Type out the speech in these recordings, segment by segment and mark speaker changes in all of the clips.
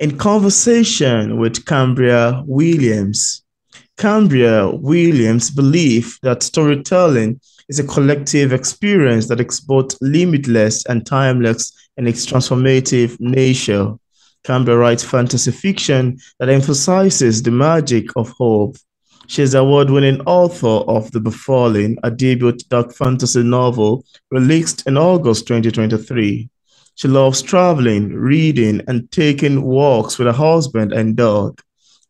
Speaker 1: in conversation with Cambria Williams. Cambria Williams believed that storytelling is a collective experience that is both limitless and timeless in its transformative nature. Cambria writes fantasy fiction that emphasizes the magic of hope. She is the award-winning author of The Befallen, a debut dark fantasy novel released in August 2023. She loves traveling, reading, and taking walks with her husband and dog.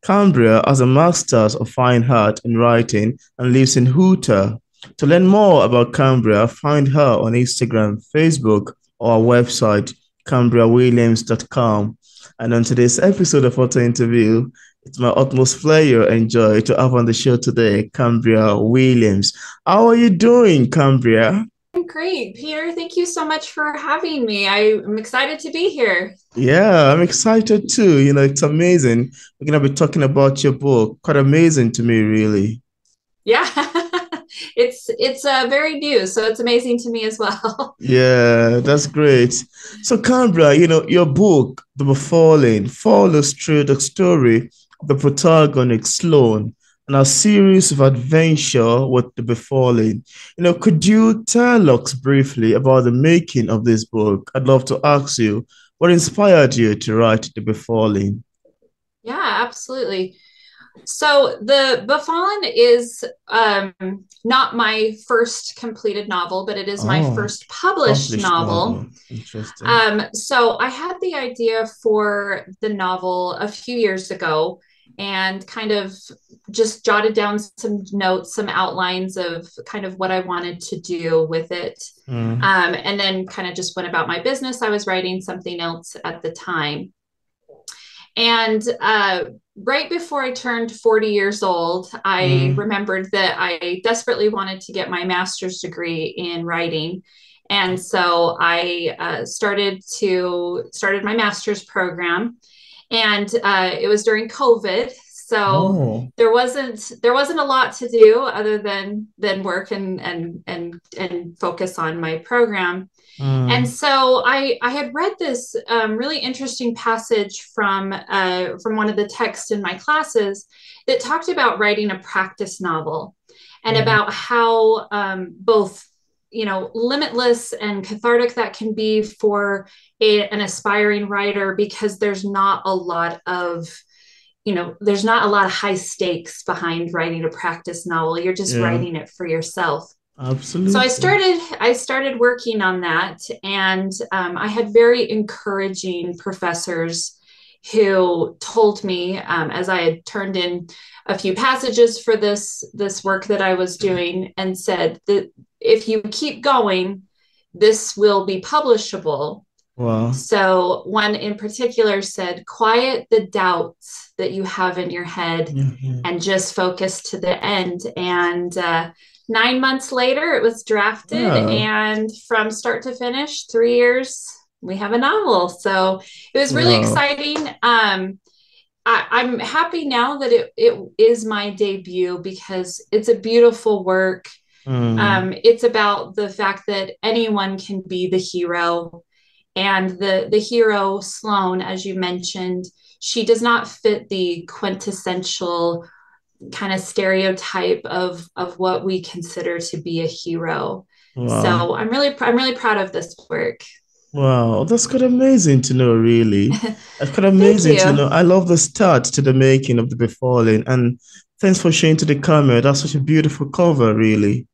Speaker 1: Cambria has a master's of fine art in writing and lives in Utah. To learn more about Cambria, find her on Instagram, Facebook, or our website, cambriawilliams.com. And on today's episode of Auto Interview, it's my utmost pleasure and joy to have on the show today, Cambria Williams. How are you doing, Cambria?
Speaker 2: I'm great, Peter. Thank you so much for having me. I'm excited to be here.
Speaker 1: Yeah, I'm excited too. It's amazing. We're going to be talking about your book. Quite amazing to me, really.
Speaker 2: Yeah, it's very new, so it's amazing to me as well.
Speaker 1: Yeah, that's great. So, Cambria, your book, The Befallen, follows through the story of the protagonist Sloan and a series of adventure with the Befallen. Could you tell us briefly about the making of this book? I'd love to ask you, what inspired you to write The Befallen?
Speaker 2: Yeah, absolutely. So The Befallen is not my first completed novel, but it is my
Speaker 1: Oh,
Speaker 2: first published
Speaker 1: published
Speaker 2: novel.
Speaker 1: novel. Interesting.
Speaker 2: So I had the idea for the novel a few years ago and kind of just jotted down some notes, some outlines of kind of what I wanted to do with it.
Speaker 1: Mm,
Speaker 2: And then kind of just went about my business. I was writing something else at the time. And right before I turned 40 years old, I
Speaker 1: mm.
Speaker 2: remembered that I desperately wanted to get my master's degree in writing. And so I started my master's program, and it was during COVID. So
Speaker 1: Oh,
Speaker 2: there wasn't a lot to do other than work and focus on my program. And
Speaker 1: mm,
Speaker 2: so I had read this really interesting passage from one of the texts in my classes that talked about writing a practice novel and
Speaker 1: mm.
Speaker 2: about how both limitless and cathartic that can be for an aspiring writer, because there's not a lot of high stakes behind writing a practice novel. You're just
Speaker 1: Yeah,
Speaker 2: writing it for yourself. So I
Speaker 1: absolutely.
Speaker 2: started I started working on that, and I had very encouraging professors who told me, as I had turned in a few passages for this work that I was doing, and said that if you keep going, this will be publishable.
Speaker 1: Wow.
Speaker 2: So one in particular said, quiet the doubts that you have in your head
Speaker 1: Mhm.
Speaker 2: and just focus to the end. And 9 months later, it was drafted.
Speaker 1: Wow.
Speaker 2: And from start to finish, 3 years, we have a novel. So it was really
Speaker 1: Wow.
Speaker 2: exciting. I'm happy now that it is my debut, because it's a beautiful work.
Speaker 1: Mm.
Speaker 2: It's about the fact that anyone can be the hero, and the hero Sloane, as you mentioned, she does not fit the quintessential kind of stereotype of what we consider to be a hero.
Speaker 1: Wow.
Speaker 2: So I'm really proud of this work.
Speaker 1: Wow. That's quite amazing to know, really. That's quite
Speaker 2: Thank
Speaker 1: amazing to
Speaker 2: you.
Speaker 1: know. I love the start to the making of The Befallen. And thanks for showing to the camera. That's such a beautiful cover, really.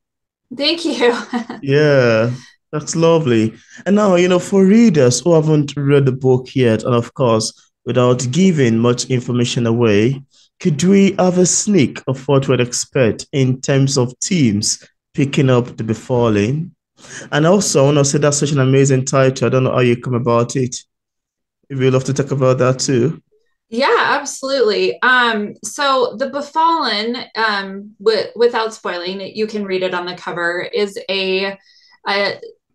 Speaker 2: Thank you.
Speaker 1: Yeah, that's lovely. And now, for readers who haven't read the book yet, and of course, without giving much information away, could we have a sneak of what we'd expect in terms of themes picking up The Befallen? And also, I want to say that's such an amazing title. I don't know how you come about it. If you'd love to talk about that too.
Speaker 2: Yeah, absolutely. So the Befallen, without spoiling it, you can read it on the cover, is a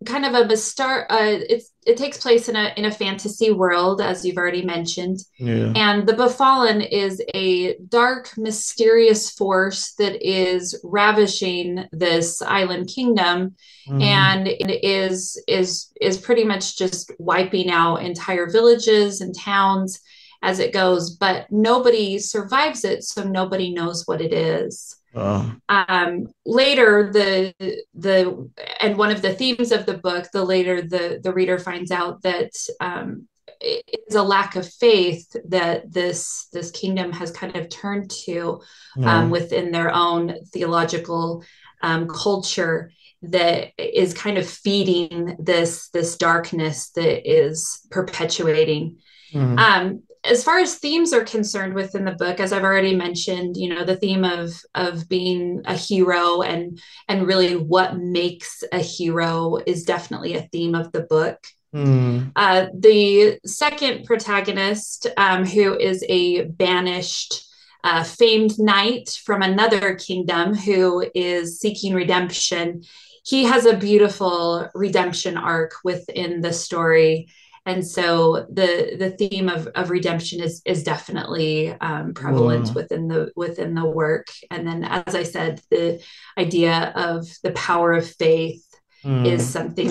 Speaker 2: kind of a star. It takes place in a fantasy world, as you've already mentioned,
Speaker 1: Yeah.
Speaker 2: and the Befallen is a dark, mysterious force that is ravishing this island kingdom,
Speaker 1: Mm,
Speaker 2: and it is pretty much just wiping out entire villages and towns, as it goes, but nobody survives it, so nobody knows what it is.
Speaker 1: Oh.
Speaker 2: Later, the and one of the themes of the book, the later the reader finds out that it is a lack of faith that this kingdom has kind of turned to
Speaker 1: Oh.
Speaker 2: within their own theological culture, that is kind of feeding this darkness that is perpetuating.
Speaker 1: Mm.
Speaker 2: As far as themes are concerned within the book, as I've already mentioned, the theme of being a hero and really what makes a hero is definitely a theme of the book.
Speaker 1: Mm.
Speaker 2: The second protagonist, who is a banished, famed knight from another kingdom who is seeking redemption, he has a beautiful redemption arc within the story. And so the theme of redemption is definitely prevalent
Speaker 1: Wow.
Speaker 2: within the work. And then, as I said, the idea of the power of faith is
Speaker 1: Mm.
Speaker 2: something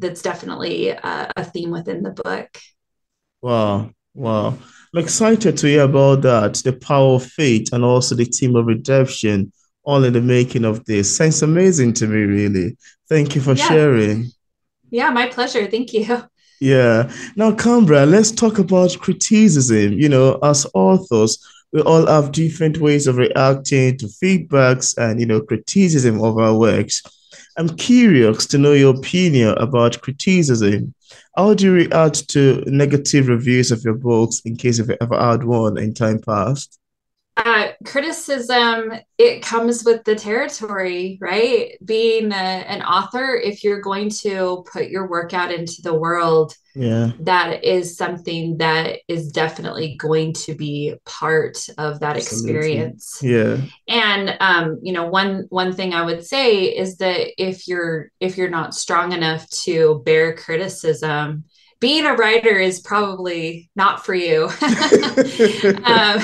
Speaker 2: that's definitely a theme within the book.
Speaker 1: Wow. Wow. I'm excited to hear about that, the power of faith and also the theme of redemption, all in the making of this. Sounds amazing to me, really. Thank you for
Speaker 2: Yeah,
Speaker 1: sharing.
Speaker 2: yeah, my pleasure. Thank you.
Speaker 1: Yeah. Now, Cambria, let's talk about criticism. As authors, we all have different ways of reacting to feedbacks and, criticism of our works. I'm curious to know your opinion about criticism. How do you react to negative reviews of your books in case you've ever had one in time past?
Speaker 2: Criticism, it comes with the territory, right? Being an author, if you're going to put your work out into the world,
Speaker 1: Yeah,
Speaker 2: that is something that is definitely going to be part of that
Speaker 1: absolutely.
Speaker 2: experience.
Speaker 1: Yeah,
Speaker 2: And one thing I would say is that if you're not strong enough to bear criticism, being a writer is probably not for you. um,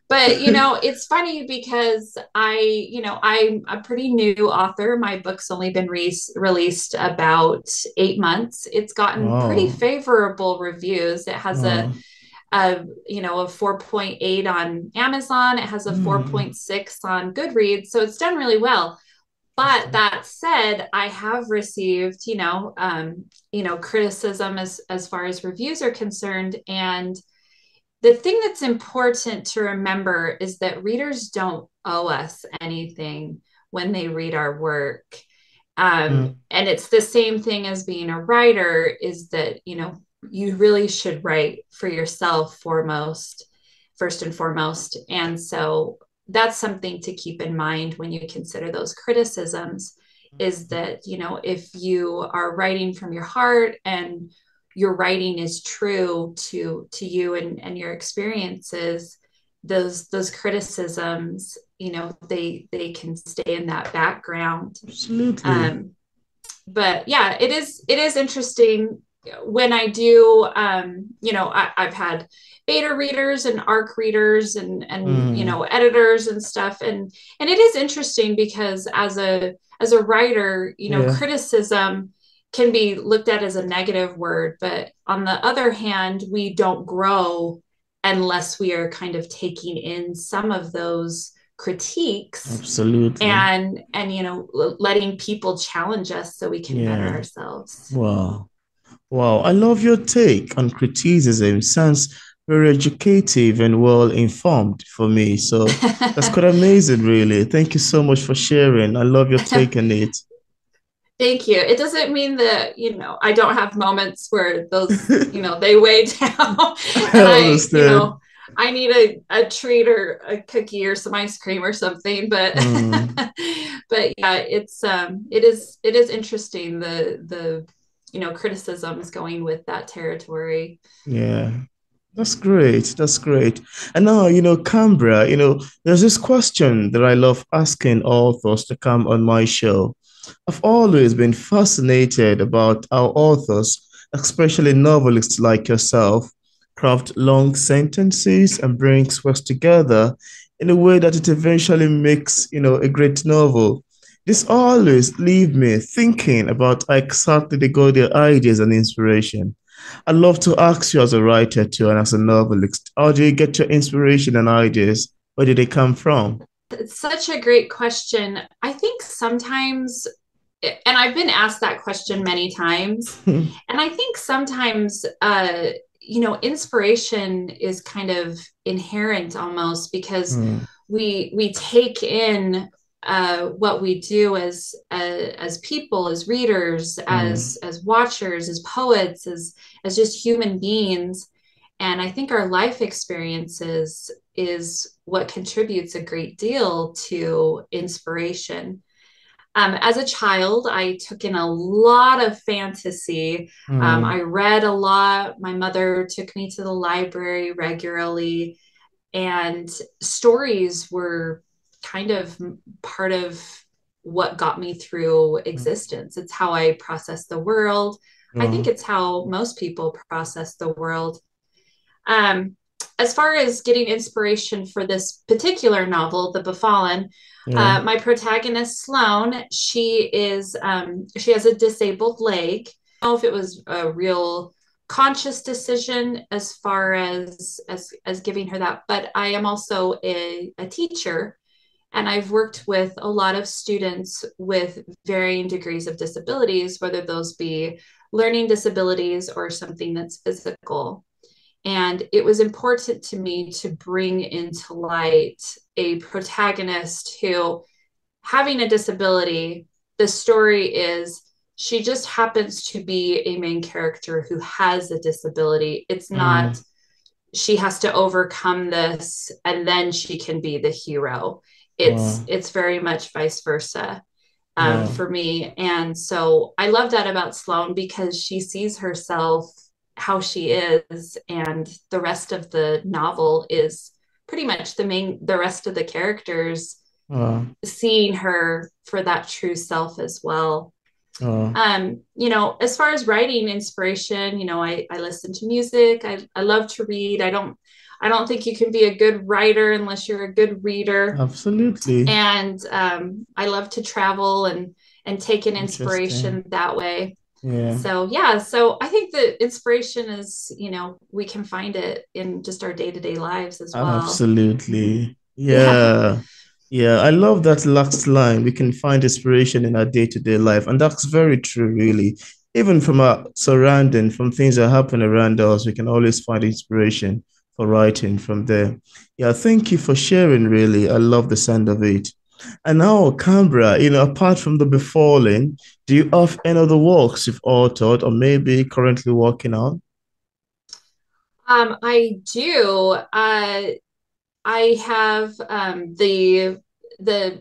Speaker 2: but it's funny because I'm a pretty new author. My book's only been released about 8 months. It's gotten pretty
Speaker 1: wow,
Speaker 2: favorable reviews. It has
Speaker 1: wow.
Speaker 2: a 4.8 on Amazon. It has a
Speaker 1: Mm,
Speaker 2: 4.6 on Goodreads, so it's done really well.
Speaker 1: that's
Speaker 2: But that said, I have received criticism as far as reviews are concerned. And the thing that's important to remember is that readers don't owe us anything when they read our work.
Speaker 1: mm,
Speaker 2: And it's the same thing as being a writer, is that you really should write for yourself first and foremost. And so that's something to keep in mind when you consider those criticisms, is that if you are writing from your heart and your writing is true to you and your experiences, those criticisms, they can stay in that background.
Speaker 1: absolutely.
Speaker 2: um, but yeah, it is interesting when I do. I've had beta readers and arc readers and
Speaker 1: Mm,
Speaker 2: editors and stuff, and it is interesting because as a writer,
Speaker 1: yeah,
Speaker 2: criticism can be looked at as a negative word, but on the other hand, we don't grow unless we are kind of taking in some of those critiques
Speaker 1: absolutely.
Speaker 2: and letting people challenge us so we can better
Speaker 1: Yeah.
Speaker 2: ourselves.
Speaker 1: Wow. Wow, I love your take on criticism. Sounds very educative and well informed for me. So that's quite amazing, really. Thank you so much for sharing. I love your take on it.
Speaker 2: Thank you. It doesn't mean that I don't have moments where those they weigh down
Speaker 1: I
Speaker 2: and
Speaker 1: understand.
Speaker 2: I need a treat or a cookie or some ice cream or something. But
Speaker 1: Hmm.
Speaker 2: but yeah, it is interesting, the criticisms going with that territory.
Speaker 1: Yeah. That's great. That's great. And now, Cambria, there's this question that I love asking authors to come on my show. I've always been fascinated about how authors, especially novelists like yourself, craft long sentences and bring words together in a way that it eventually makes, a great novel. This always leaves me thinking about how exactly they got their ideas and inspiration. I'd love to ask you as a writer too and as a novelist, how do you get your inspiration and ideas? Where did they come from?
Speaker 2: It's such a great question. I think sometimes, and I've been asked that question many times, and I think sometimes, inspiration is kind of inherent almost because
Speaker 1: Mm,
Speaker 2: we take in what we do as people, as readers,
Speaker 1: mm,
Speaker 2: as watchers, as poets, as just human beings. And I think our life experiences is what contributes a great deal to inspiration. As a child, I took in a lot of fantasy. I
Speaker 1: mm,
Speaker 2: read a lot. My mother took me to the library regularly, and stories were kind of part of what got me through
Speaker 1: mm.
Speaker 2: existence. It's how I process the world. I think
Speaker 1: Oh,
Speaker 2: it's how most people process the world. Um, as far as getting inspiration for this particular novel, The Befallen,
Speaker 1: yeah.
Speaker 2: my protagonist Sloane, she has a disabled leg. I don't know if it was a real conscious decision as far as giving her that, but I am also a teacher, and I've worked with a lot of students with varying degrees of disabilities, whether those be learning disabilities or something that's physical. And it was important to me to bring into light a protagonist who, having a disability, the story is she just happens to be a main character who has a disability. It's not
Speaker 1: Mm,
Speaker 2: she has to overcome this and then she can be the hero. It's
Speaker 1: wow.
Speaker 2: it's very much vice versa
Speaker 1: Wow.
Speaker 2: for me. And so I love that about Sloane because she sees herself how she is, and the rest of the novel is pretty much the rest of the characters
Speaker 1: Wow.
Speaker 2: seeing her for that true self as well.
Speaker 1: Wow.
Speaker 2: As far as writing inspiration, I listen to music. I love to read. I don't think you can be a good writer unless you're a good reader.
Speaker 1: Absolutely.
Speaker 2: And I love to travel and take an
Speaker 1: Interesting.
Speaker 2: inspiration that way.
Speaker 1: Yeah.
Speaker 2: So yeah, so I think that inspiration is, we can find it in just our day-to-day lives as well.
Speaker 1: Absolutely.
Speaker 2: Yeah.
Speaker 1: Yeah. Yeah. I love that last line. We can find inspiration in our day-to-day life. And that's very true, really. Even from our surrounding, from things that happen around us, we can always find inspiration for writing from there. Yeah, thank you for sharing, really. I love the sound of it. And now, Cambria, apart from the befalling, do you have any other works you've authored or maybe currently working on?
Speaker 2: I do. I have the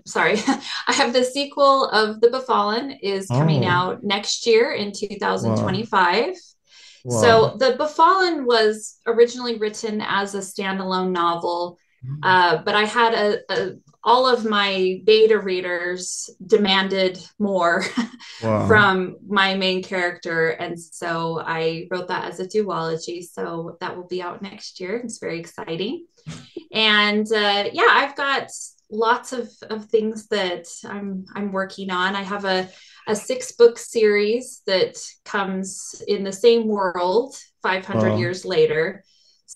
Speaker 2: sorry, I have the sequel of The Befallen is coming
Speaker 1: Oh,
Speaker 2: out next year in
Speaker 1: wow.
Speaker 2: 2025.
Speaker 1: Wow.
Speaker 2: So The Befallen was originally written as a standalone novel, but I had all of my beta readers demanded more
Speaker 1: Wow.
Speaker 2: from my main character, and so I wrote that as a duology. So that will be out next year. It's very exciting. And yeah, I've got lots of things that I'm working on. I have a 6 book series that comes in the same world 500
Speaker 1: Wow.
Speaker 2: years later.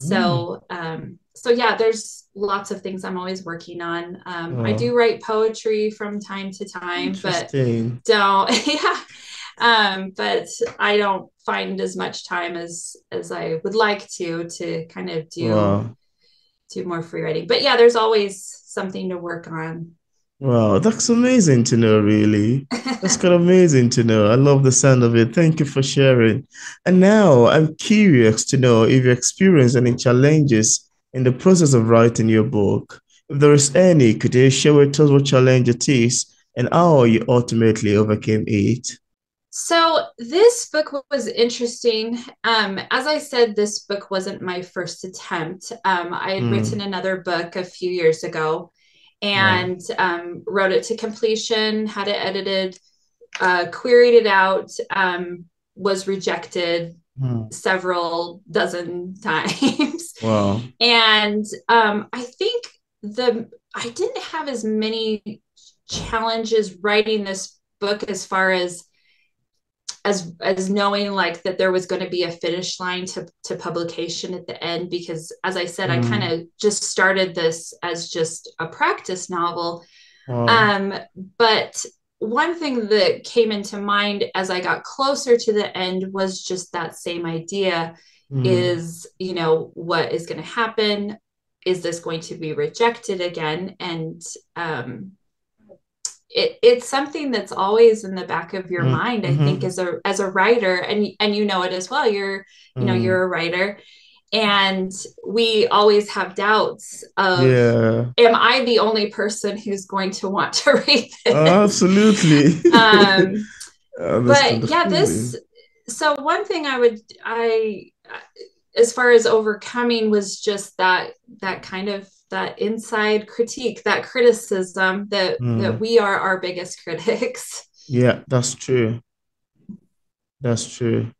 Speaker 1: Mm,
Speaker 2: So yeah, there's lots of things I'm always working on. I
Speaker 1: wow.
Speaker 2: do write poetry from time to time, but
Speaker 1: Interesting.
Speaker 2: don't yeah. But I don't find as much time as I would like to kind of
Speaker 1: Wow.
Speaker 2: do more free writing. But yeah, there's always something to work on.
Speaker 1: Wow. That's amazing to know, really. That's kind of amazing to know. I love the sound of it. Thank you for sharing. And now I'm curious to know if you experienced any challenges in the process of writing your book. If there is any, could you share with us what challenge it is and how you ultimately overcame it?
Speaker 2: So this book was interesting. As I said, this book wasn't my first attempt. I had written
Speaker 1: Mm,
Speaker 2: another book a few years ago
Speaker 1: wow.
Speaker 2: and wrote it to completion, had it edited, queried it out, was rejected
Speaker 1: Mm,
Speaker 2: several dozen times.
Speaker 1: wow.
Speaker 2: And I think I didn't have as many challenges writing this book as far as as knowing like that there was going to be a finish line to publication at the end, because as I said, I kind
Speaker 1: Mm.
Speaker 2: of just started this as just a practice novel.
Speaker 1: Wow.
Speaker 2: um, but one thing that came into mind as I got closer to the end was just that same idea
Speaker 1: Mm.
Speaker 2: is, what is going to happen? Is this going to be rejected again? And um, it's something that's always in the back of your
Speaker 1: Mm.
Speaker 2: mind, I think,
Speaker 1: Mm-hmm.
Speaker 2: as a writer, and you know it as well. You're
Speaker 1: Mm.
Speaker 2: a writer, and we always have doubts of,
Speaker 1: Yeah.
Speaker 2: am I the only person who's going to want to read this?
Speaker 1: Absolutely.
Speaker 2: um
Speaker 1: I understand
Speaker 2: but
Speaker 1: the
Speaker 2: yeah, this
Speaker 1: feeling.
Speaker 2: so one thing I as far as overcoming was just that kind of that inside critique, that criticism, that
Speaker 1: Mm.
Speaker 2: we are our biggest critics.
Speaker 1: Yeah, that's true. That's true.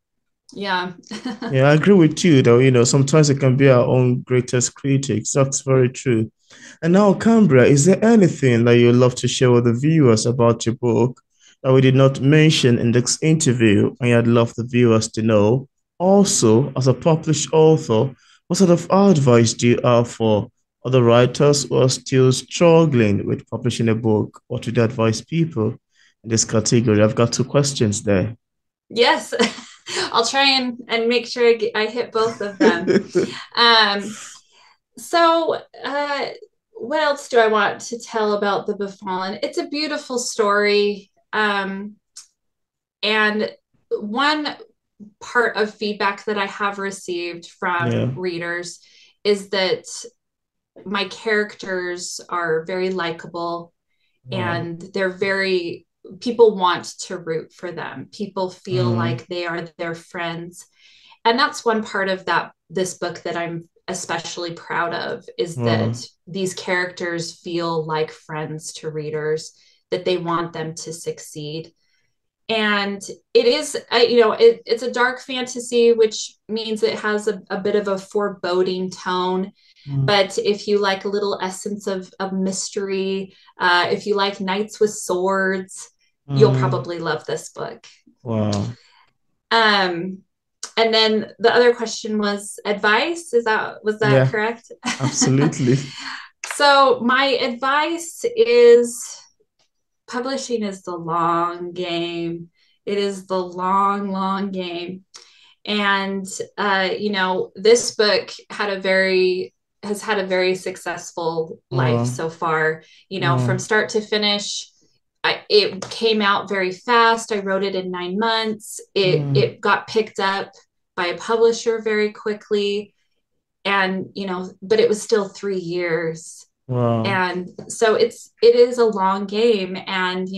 Speaker 2: Yeah.
Speaker 1: Yeah, I agree with you though, sometimes it can be our own greatest critics. That's very true. And now, Cambria, is there anything that you'd love to share with the viewers about your book that we did not mention in this interview and you'd love the viewers to know? Also, as a published author, what sort of advice do you have for other writers who are still struggling with publishing a book? What would you advise people in this category? I've got two questions there.
Speaker 2: Yes. I'll try and make sure I hit both of them. um so what else do I want to tell about The Befallen? It's a beautiful story. And one part of feedback that I have received from
Speaker 1: Yeah.
Speaker 2: readers is that my characters are very likable,
Speaker 1: Wow.
Speaker 2: and they're very, people want to root for them. People feel
Speaker 1: Mm,
Speaker 2: like they are their friends. And that's one part of this book that I'm especially proud of, is that
Speaker 1: wow.
Speaker 2: these characters feel like friends to readers, that they want them to succeed. And it is, it's a dark fantasy, which means it has a bit of a foreboding tone.
Speaker 1: Mm,
Speaker 2: But if you like a little essence of mystery, if you like knights with swords, you'll
Speaker 1: mm,
Speaker 2: probably love this book.
Speaker 1: wow.
Speaker 2: um and then the other question was advice. Was that
Speaker 1: Yeah,
Speaker 2: correct?
Speaker 1: absolutely.
Speaker 2: So my advice is, publishing is the long game. It is the long, long game. And this book has had a very successful life
Speaker 1: Wow.
Speaker 2: so far. From
Speaker 1: Wow.
Speaker 2: start to finish, it came out very fast. I wrote it in 9 months. It
Speaker 1: Mm,
Speaker 2: it got picked up by a publisher very quickly, and but it was still 3 years.
Speaker 1: wow.
Speaker 2: And so it is a long game. And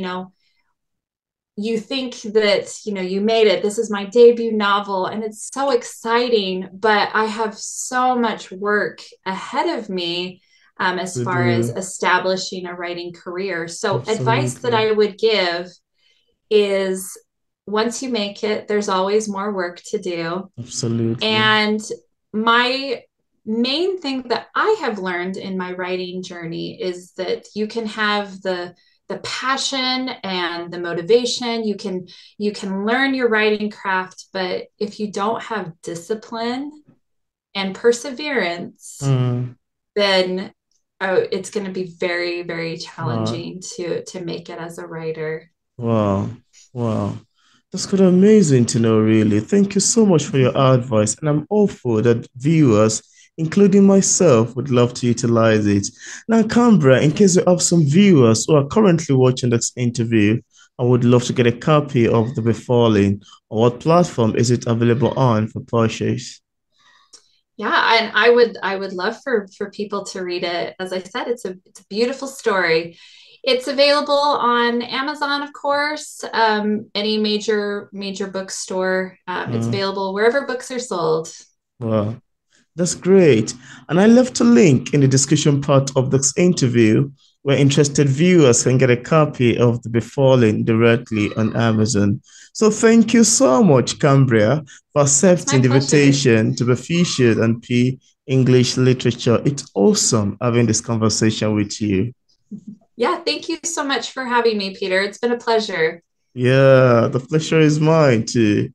Speaker 2: you think that you made it, this is my debut novel, and it's so exciting, but I have so much work ahead of me, as
Speaker 1: To
Speaker 2: far as
Speaker 1: do.
Speaker 2: establishing a writing career. So advice that
Speaker 1: Absolutely.
Speaker 2: I would give is, once you make it, there's always more work to do.
Speaker 1: Absolutely.
Speaker 2: And my main thing that I have learned in my writing journey is that you can have the passion and the motivation. You can learn your writing craft, but if you don't have discipline and perseverance,
Speaker 1: Mm,
Speaker 2: then it's going to be very, very
Speaker 1: wow.
Speaker 2: challenging to make it as a writer.
Speaker 1: Wow. Wow. That's quite amazing to know, really. Thank you so much for your advice. And I'm hopeful that viewers, including myself, would love to utilize it. Now, Canberra, in case you have some viewers who are currently watching this interview, I would love to get a copy of The Befalling. On what platform is it available on for purchase?
Speaker 2: Yeah, and I would love for people to read it. As I said, it's a beautiful story. It's available on Amazon, of course, any major bookstore. It's
Speaker 1: Mm,
Speaker 2: available wherever books are sold.
Speaker 1: wow. That's great. And I left a link in the description part of this interview where interested viewers can get a copy of The Befallen directly on Amazon. So thank you so much, Cambria, for
Speaker 2: It's my
Speaker 1: accepting the
Speaker 2: pleasure.
Speaker 1: invitation to be featured on P English Literature. It's awesome having this conversation with you.
Speaker 2: Yeah, thank you so much for having me, Peter. It's been a pleasure.
Speaker 1: Yeah, the pleasure is mine too.